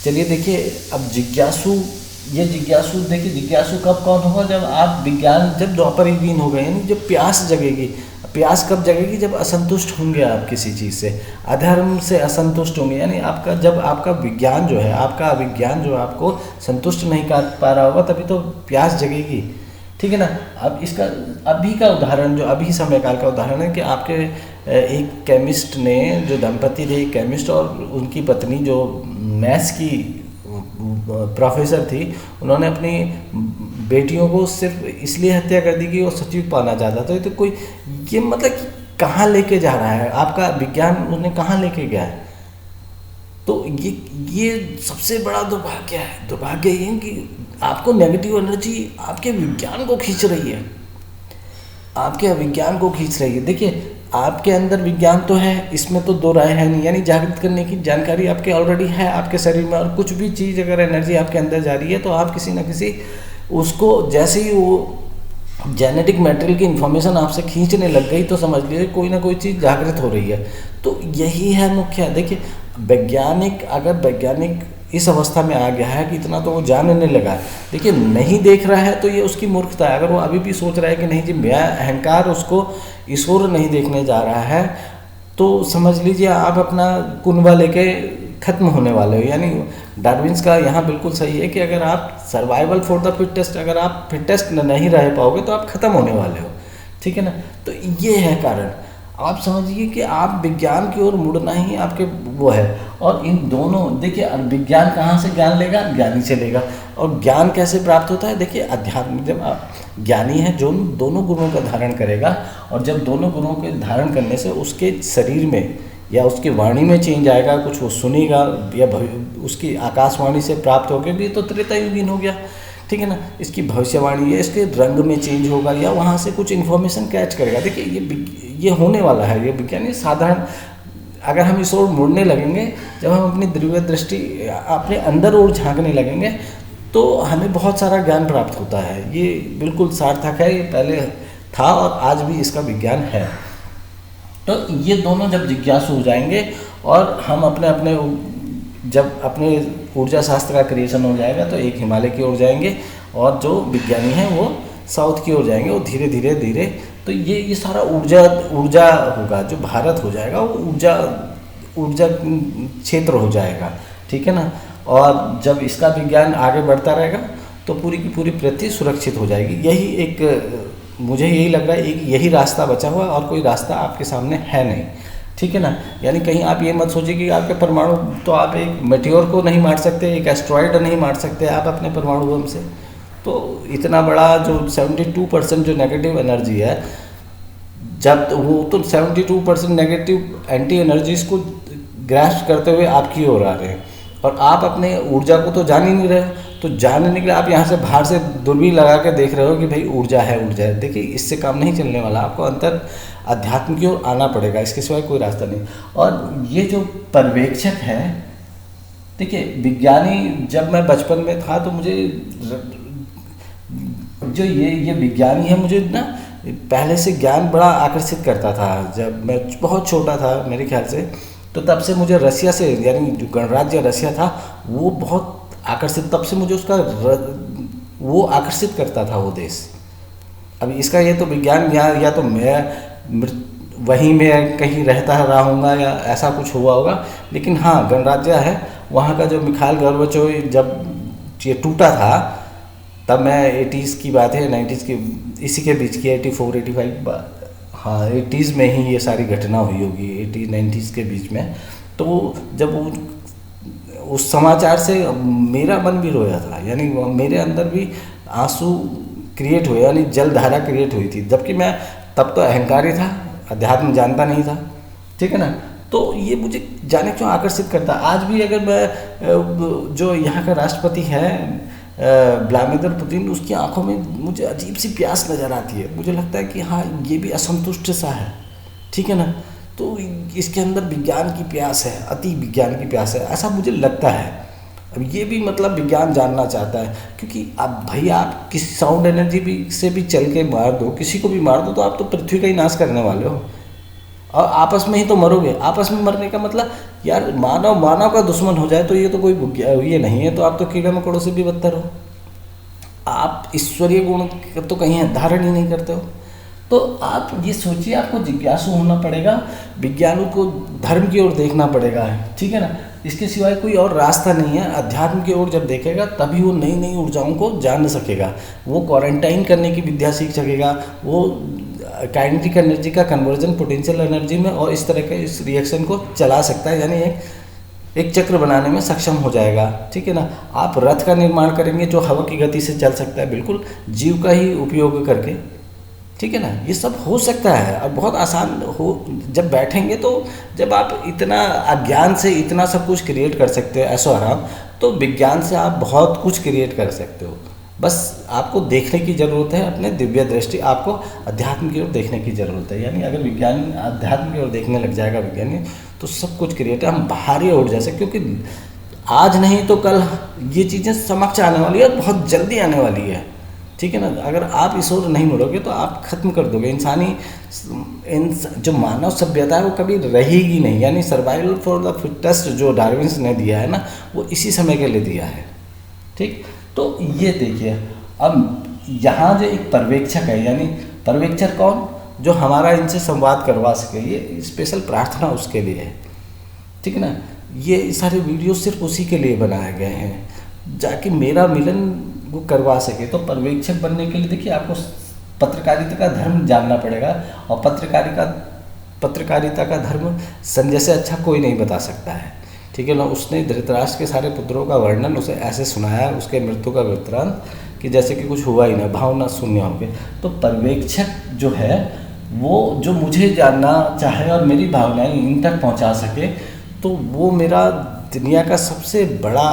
चलिए देखिए, अब जिज्ञासु, ये जिज्ञासु देखिए, जिज्ञासु कब कौन होगा, जब आप विज्ञान, जब द्वापर युगीन हो गए, यानी जब प्यास जगेगी। प्यास कब जगेगी, जब असंतुष्ट होंगे आप किसी चीज़ से, अधर्म से असंतुष्ट होंगे, यानी आपका, जब आपका विज्ञान जो है, आपका अविज्ञान जो आपको संतुष्ट नहीं कर पा रहा होगा, तभी तो प्यास जगेगी। ठीक है ना। अब इसका अभी का उदाहरण, जो अभी समय काल का उदाहरण है कि आपके एक केमिस्ट ने, जो दंपति थे, एक केमिस्ट और उनकी पत्नी जो मैथ्स की प्रोफेसर थी, उन्होंने अपनी बेटियों को सिर्फ इसलिए हत्या कर दी कि वो सचिव पाना चाहता था। तो कोई, ये मतलब कि कहाँ लेके जा रहा है आपका विज्ञान, उन्हें कहाँ लेके गया है। तो ये सबसे बड़ा दुर्भाग्य है। दुर्भाग्य ये है कि आपको नेगेटिव एनर्जी आपके विज्ञान को खींच रही है, आपके अविज्ञान को खींच रही है। देखिए, आपके अंदर विज्ञान तो है, इसमें तो दो राय है नहीं, यानी जागृत करने की जानकारी आपके ऑलरेडी है आपके शरीर में। और कुछ भी चीज़ अगर एनर्जी आपके अंदर जा रही है, तो आप किसी न किसी उसको, जैसे ही वो जेनेटिक मटेरियल की इन्फॉर्मेशन आपसे खींचने लग गई, तो समझ लीजिए कोई ना कोई चीज़ जागृत हो रही है। तो यही है मुख्य। देखिए, वैज्ञानिक, अगर वैज्ञानिक इस अवस्था में आ गया है कि इतना तो वो जानने लगा है, देखिए नहीं देख रहा है तो ये उसकी मूर्खता है। अगर वो अभी भी सोच रहा है कि नहीं जी, मैं अहंकार उसको ईश्वर नहीं देखने जा रहा है, तो समझ लीजिए आप अपना कुनबा लेके ख़त्म होने वाले हो। यानी डार्विन्स का यहाँ बिल्कुल सही है कि अगर आप सर्वाइवल फॉर द फिटेस्ट, अगर आप फिटेस्ट नहीं रह पाओगे तो आप ख़त्म होने वाले हो। ठीक है ना। तो ये है कारण। आप समझिए कि आप विज्ञान की ओर मुड़ना ही आपके वो है। और इन दोनों, देखिए, विज्ञान कहाँ से ज्ञान लेगा, ज्ञानी से लेगा। और ज्ञान कैसे प्राप्त होता है, देखिए, अध्यात्म, जब आप ज्ञानी है जो दोनों गुणों का धारण करेगा, और जब दोनों गुणों के धारण करने से उसके शरीर में या उसकी वाणी में चेंज आएगा, कुछ वो सुनेगा, या उसकी आकाशवाणी से प्राप्त होकर भी तो त्रेता युगीन हो गया। ठीक है ना। इसकी भविष्यवाणी है, इसके रंग में चेंज होगा, या वहाँ से कुछ इन्फॉर्मेशन कैच करेगा। देखिए, ये होने वाला है, ये विज्ञान। ये साधारण, अगर हम इस ओर मुड़ने लगेंगे, जब हम अपनी दिव्य दृष्टि अपने अंदर ओर झांकने लगेंगे, तो हमें बहुत सारा ज्ञान प्राप्त होता है। ये बिल्कुल सार्थक है, ये पहले था और आज भी इसका विज्ञान है। तो ये दोनों जब जिज्ञासु हो जाएंगे, और हम अपने अपने, जब अपने ऊर्जा शास्त्र का क्रिएशन हो जाएगा, तो एक हिमालय की ओर जाएंगे, और जो विज्ञानी हैं वो साउथ की ओर जाएंगे। वो धीरे धीरे धीरे, तो ये सारा ऊर्जा होगा, जो भारत हो जाएगा वो ऊर्जा क्षेत्र हो जाएगा। ठीक है ना। और जब इसका विज्ञान आगे बढ़ता रहेगा, तो पूरी की पूरी पृथ्वी सुरक्षित हो जाएगी। यही एक, मुझे यही लग रहा है, एक यही रास्ता बचा हुआ, और कोई रास्ता आपके सामने है नहीं। ठीक है ना। यानी कहीं आप ये मत सोचिए कि आपके परमाणु, तो आप एक मेटियोर को नहीं मार सकते, एक एस्ट्रॉयड नहीं मार सकते आप अपने परमाणु बम से। तो इतना बड़ा जो 72% जो नेगेटिव एनर्जी है, जब वो तो 72% नेगेटिव एंटी एनर्जीज को ग्रास्प करते हुए आपकी ओर आ रहे हैं, और आप अपने ऊर्जा को तो जान ही नहीं रहे। तो जानने के लिए आप यहाँ से बाहर से दूरबीन लगा के देख रहे हो कि भाई ऊर्जा है, ऊर्जा है। देखिए, इससे काम नहीं चलने वाला, आपको अंतर अध्यात्म की ओर आना पड़ेगा, इसके सिवाय कोई रास्ता नहीं। और ये जो पर्यवेक्षक है, देखिए, विज्ञानी, जब मैं बचपन में था तो मुझे जो ये विज्ञानी है, मुझे ना पहले से ज्ञान बड़ा आकर्षित करता था। जब मैं बहुत छोटा था मेरे ख्याल से, तो तब से मुझे रसिया से, यानी जो गणराज्य रसिया था, वो बहुत आकर्षित, तब से मुझे उसका वो आकर्षित करता था वो देश। अब इसका ये तो विज्ञान, या तो मैं वहीं में कहीं रहता रहा हूँगा, या ऐसा कुछ हुआ होगा। लेकिन हाँ, गणराज्य है, वहाँ का जो मिखाइल गोर्बाचोव जब ये टूटा था, तब मैं 80s की बात है, 90s की, इसी के बीच की, 84 85, हाँ 80s में ही ये सारी घटना हुई होगी, 80 90s के बीच में। तो जब वो उस समाचार से मेरा मन भी रोया था, यानी मेरे अंदर भी आंसू क्रिएट हुए, यानी जलधारा क्रिएट हुई थी। जबकि मैं तब तो अहंकारी था, अध्यात्म जानता नहीं था। ठीक है ना। तो ये मुझे जाने क्यों आकर्षित करता। आज भी अगर मैं, जो यहाँ का राष्ट्रपति है व्लादिमीर पुतिन, उसकी आंखों में मुझे अजीब सी प्यास नज़र आती है। मुझे लगता है कि हाँ, ये भी असंतुष्ट सा है। ठीक है ना। तो इसके अंदर विज्ञान की प्यास है, अति विज्ञान की प्यास है, ऐसा मुझे लगता है। अब ये भी मतलब विज्ञान जानना चाहता है, क्योंकि अब भाई आप किसी साउंड एनर्जी भी से भी चल के मार दो, किसी को भी मार दो, तो आप तो पृथ्वी का ही नाश करने वाले हो। और आपस में ही तो मरोगे। आपस में मरने का मतलब यार मानव मानव का दुश्मन हो जाए तो ये तो कोई ये नहीं है, तो आप तो कीड़े मकोड़ों से भी बदतर हो। आप ईश्वरीय गुण तो कहीं धारण ही नहीं करते हो। तो आप ये सोचिए, आपको जिज्ञासु होना पड़ेगा, विज्ञान को धर्म की ओर देखना पड़ेगा, ठीक है ना। इसके सिवाय कोई और रास्ता नहीं है। अध्यात्म की ओर जब देखेगा तभी वो नई नई ऊर्जाओं को जान सकेगा, वो क्वारंटाइन करने की विद्या सीख सकेगा, वो काइनेटिक एनर्जी का कन्वर्जन पोटेंशियल एनर्जी में और इस तरह के इस रिएक्शन को चला सकता है, यानी एक चक्र बनाने में सक्षम हो जाएगा, ठीक है ना। आप रथ का निर्माण करेंगे जो हवा की गति से चल सकता है, बिल्कुल जीव का ही उपयोग करके, ठीक है ना। ये सब हो सकता है और बहुत आसान हो जब बैठेंगे। तो जब आप इतना अज्ञान से इतना सब कुछ क्रिएट कर सकते हो ऐसो आराम, तो विज्ञान से आप बहुत कुछ क्रिएट कर सकते हो। बस आपको देखने की ज़रूरत है, अपने दिव्य दृष्टि, आपको अध्यात्म की ओर देखने की ज़रूरत है। यानी अगर विज्ञान अध्यात्म की ओर देखने लग जाएगा विज्ञानी, तो सब कुछ क्रिएट है। हम बाहरी ऊर्जा से, क्योंकि आज नहीं तो कल ये चीज़ें समक्ष आने वाली है और बहुत जल्दी आने वाली है, ठीक है ना। अगर आप इस ओर नहीं मुड़ोगे तो आप खत्म कर दोगे जो मानव सभ्यता है वो कभी रहेगी नहीं। यानी सर्वाइवल फॉर द फिटेस्ट जो डार्विन्स ने दिया है ना, वो इसी समय के लिए दिया है, ठीक। तो ये देखिए, अब यहाँ जो एक पर्यवेक्षक है, यानी पर्यवेक्षक कौन, जो हमारा इनसे संवाद करवा सके, ये स्पेशल प्रार्थना उसके लिए है, ठीक है ना। ये सारे वीडियो सिर्फ उसी के लिए बनाए गए हैं, जाकि मेरा मिलन वो करवा सके। तो पर्यवेक्षक बनने के लिए देखिए आपको पत्रकारिता का धर्म जानना पड़ेगा, और पत्रकारिता का धर्म संजय से अच्छा कोई नहीं बता सकता है, ठीक है ना। उसने धृतराष्ट्र के सारे पुत्रों का वर्णन उसे ऐसे सुनाया, उसके मृत्यु का वृत्तांत, कि जैसे कि कुछ हुआ ही ना, भावना शून्य हो गए। तो पर्यवेक्षक जो है वो जो मुझे जानना चाहे और मेरी भावनाएं इन तक पहुंचा सके, तो वो मेरा दुनिया का सबसे बड़ा,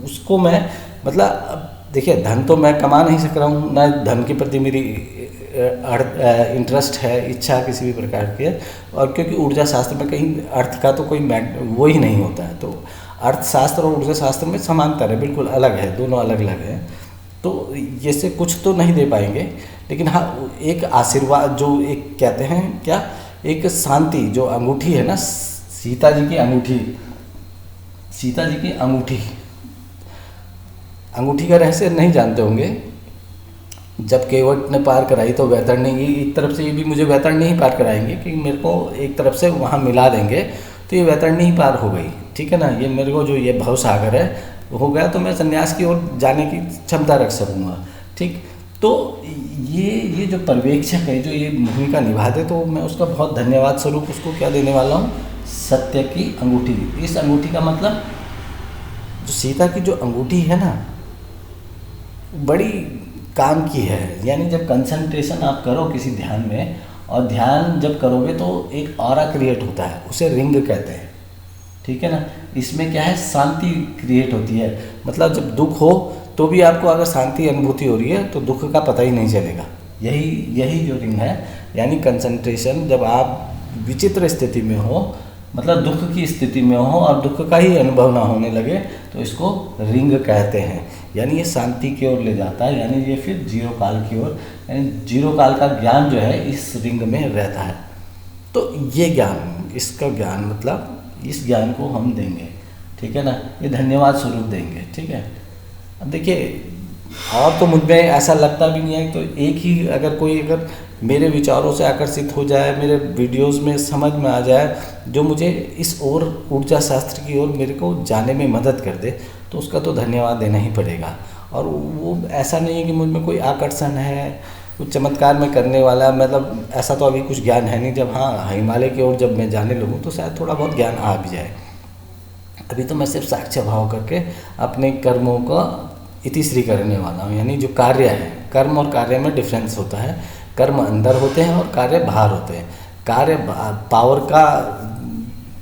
उसको मैं मतलब देखिए, धन तो मैं कमा नहीं सक रहा हूँ, ना धन के प्रति मेरी इंटरेस्ट है, इच्छा किसी भी प्रकार की है। और क्योंकि ऊर्जा शास्त्र में कहीं अर्थ का तो कोई वो ही नहीं होता है, तो अर्थशास्त्र और ऊर्जा शास्त्र में समांतर है, बिल्कुल अलग है, दोनों अलग अलग हैं। तो ये से कुछ तो नहीं दे पाएंगे, लेकिन हाँ एक आशीर्वाद, जो एक कहते हैं क्या, एक शांति, जो अंगूठी है ना, सीता जी की अंगूठी का रहस्य नहीं जानते होंगे। जब केवट ने पार कराई तो वैतरणी, एक तरफ से ये भी मुझे वैतरणी ही पार कराएंगे, कि मेरे को एक तरफ से वहाँ मिला देंगे, तो ये वैतरणी ही पार हो गई, ठीक है ना। ये मेरे को जो ये भव सागर है हो गया, तो मैं संन्यास की ओर जाने की क्षमता रख सकूँगा, ठीक। तो ये जो पर्यवेक्षक है, जो ये भूमिका निभाते, तो मैं उसका बहुत धन्यवाद स्वरूप उसको क्या देने वाला हूँ, सत्य की अंगूठी। इस अंगूठी का मतलब, जो सीता की जो अंगूठी है ना, बड़ी काम की है। यानी जब कंसंट्रेशन आप करो किसी ध्यान में, और ध्यान जब करोगे तो एक ऑरा क्रिएट होता है, उसे रिंग कहते हैं, ठीक है ना। इसमें क्या है, शांति क्रिएट होती है। मतलब जब दुख हो तो भी आपको अगर शांति अनुभूति हो रही है तो दुख का पता ही नहीं चलेगा। यही जो रिंग है, यानी कंसंट्रेशन। जब आप विचित्र स्थिति में हो, मतलब दुख की स्थिति में हो और दुख का ही अनुभव ना होने लगे, तो इसको रिंग कहते हैं। यानी ये शांति की ओर ले जाता है, यानी ये फिर जीरो काल की ओर, यानी जीरो काल का ज्ञान जो है इस रिंग में रहता है। तो ये ज्ञान, इसका ज्ञान मतलब इस ज्ञान को हम देंगे, ठीक है ना, ये धन्यवाद स्वरूप देंगे, ठीक है। अब देखिए, और तो मुझ में ऐसा लगता भी नहीं है, तो एक ही अगर मेरे विचारों से आकर्षित हो जाए, मेरे वीडियोस में समझ में आ जाए, जो मुझे इस ओर ऊर्जा शास्त्र की ओर मेरे को जाने में मदद कर दे, तो उसका तो धन्यवाद देना ही पड़ेगा। और वो ऐसा नहीं है कि मुझ में कोई आकर्षण है, कुछ चमत्कार में करने वाला, मतलब ऐसा तो अभी कुछ ज्ञान है नहीं। जब हाँ हिमालय की ओर जब मैं जाने लगूँ तो शायद थोड़ा बहुत ज्ञान आ भी जाए। अभी तो मैं सिर्फ साक्ष्य भाव करके अपने कर्मों का इतिश्री करने वाला हूँ। यानी जो कार्य है, कर्म और कार्य में डिफरेंस होता है। कर्म अंदर होते हैं और कार्य बाहर होते हैं। कार्य पावर का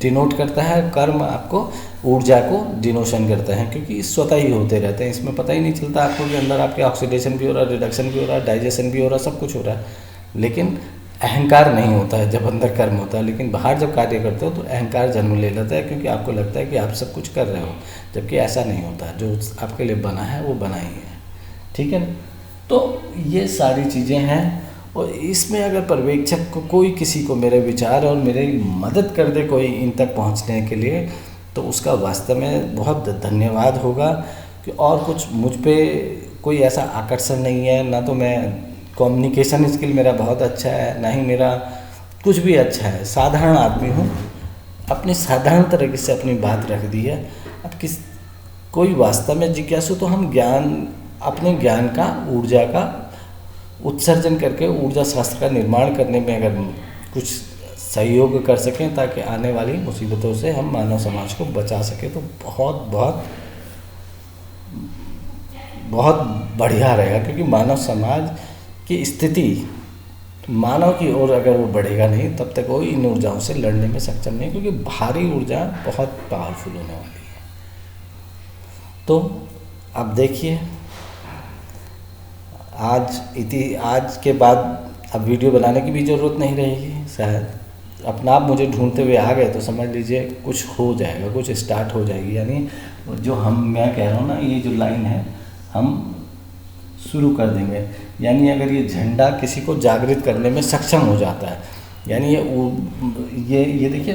डिनोट करता है, कर्म आपको ऊर्जा को डिनोशन करता है, क्योंकि स्वतः ही होते रहते हैं। इसमें पता ही नहीं चलता आपको कि अंदर आपके ऑक्सीडेशन भी हो रहा है, रिडक्शन भी हो रहा है, डाइजेशन भी हो रहा है, सब कुछ हो रहा है, लेकिन अहंकार नहीं होता है जब अंदर कर्म होता है। लेकिन बाहर जब कार्य करते हो तो अहंकार जन्म ले लेता है, क्योंकि आपको लगता है कि आप सब कुछ कर रहे हो, जबकि ऐसा नहीं होता है। जो आपके लिए बना है वो बना ही है, ठीक है ना। तो ये सारी चीज़ें हैं, और इसमें अगर पर्यवेक्षक को कोई किसी को मेरे विचार और मेरी मदद कर दे कोई इन तक पहुंचने के लिए, तो उसका वास्तव में बहुत धन्यवाद होगा। कि और कुछ मुझ पे कोई ऐसा आकर्षण नहीं है, ना तो मैं कम्युनिकेशन स्किल मेरा बहुत अच्छा है, ना ही मेरा कुछ भी अच्छा है। साधारण आदमी हूँ, अपनी साधारण तरीके से अपनी बात रख दी है। अब कोई वास्तव में जिज्ञासु, तो हम अपने ज्ञान का, ऊर्जा का उत्सर्जन करके ऊर्जा शास्त्र का निर्माण करने में अगर कुछ सहयोग कर सकें, ताकि आने वाली मुसीबतों से हम मानव समाज को बचा सकें, तो बहुत बहुत बहुत बढ़िया रहेगा। क्योंकि मानव समाज की स्थिति, मानव की ओर अगर वो बढ़ेगा नहीं, तब तक वो इन ऊर्जाओं से लड़ने में सक्षम नहीं, क्योंकि भारी ऊर्जा बहुत पावरफुल होने वाली है। तो अब देखिए, आज के बाद अब वीडियो बनाने की भी ज़रूरत नहीं रहेगी शायद। अपना आप मुझे ढूंढते हुए आ गए तो समझ लीजिए कुछ हो जाएगा, कुछ स्टार्ट हो जाएगी। यानी जो मैं कह रहा हूँ ना, ये जो लाइन है हम शुरू कर देंगे। यानी अगर ये झंडा किसी को जागृत करने में सक्षम हो जाता है, यानी ये देखिए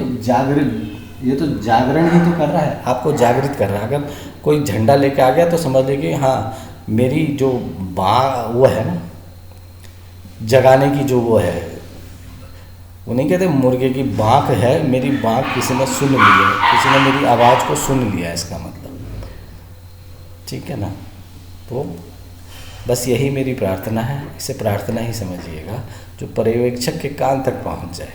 ये तो जागरण ही तो कर रहा है, आपको जागृत कर रहा है। अगर कोई झंडा लेके आ गया तो समझ लीजिए हाँ, मेरी जो वो है ना, जगाने की जो वो है, वो नहीं कहते मुर्गे की बाँख है, मेरी बाँख किसी ने सुन ली है, किसी ने मेरी आवाज़ को सुन लिया, इसका मतलब। ठीक है ना। तो बस यही मेरी प्रार्थना है, इसे प्रार्थना ही समझिएगा, जो पर्यवेक्षक के कान तक पहुंच जाए।